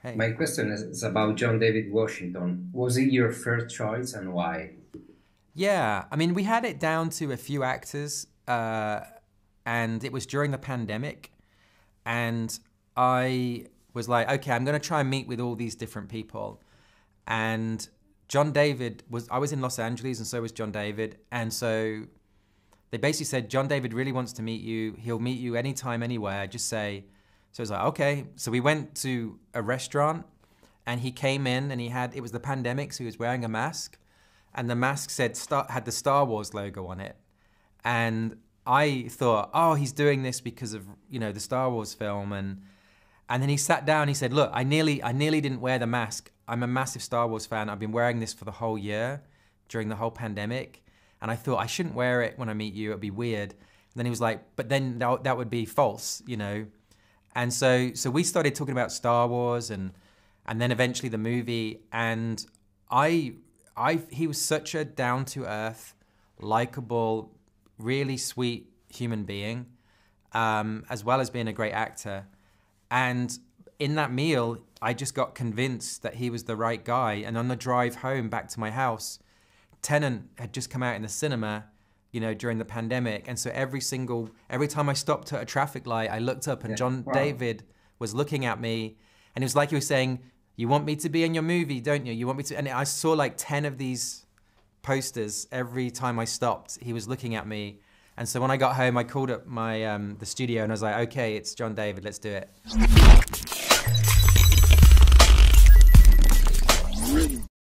Hey. My question is about John David Washington. Was it your first choice and why? Yeah, I mean, we had it down to a few actors, and it was during the pandemic. And I was like, okay, I'm going to try and meet with all these different people. And I was in Los Angeles, and so was John David. And so they basically said, John David really wants to meet you. He'll meet you anytime, anywhere. Just say. So I was like, okay. So we went to a restaurant, and he came in, and it was the pandemic, so he was wearing a mask. And the mask had the Star Wars logo on it. And I thought, oh, he's doing this because of, the Star Wars film. And then he sat down, he said, look, I nearly didn't wear the mask. I'm a massive Star Wars fan. I've been wearing this for the whole year during the whole pandemic. And I thought I shouldn't wear it when I meet you. It'd be weird. And then he was like, but then that would be false. And so we started talking about Star Wars and then eventually the movie. And he was such a down-to-earth, likable, really sweet human being, as well as being a great actor. And in that meal, I just got convinced that he was the right guy. And on the drive home back to my house, Tenet had just come out in the cinema, during the pandemic. And so every time I stopped at a traffic light, I looked up and Yeah. John Wow. David was looking at me. And it was like he was saying, you want me to be in your movie, don't you? You want me to? And I saw like 10 of these posters every time I stopped. He was looking at me. And so when I got home, I called up the studio and I was like, okay, it's John David, let's do it.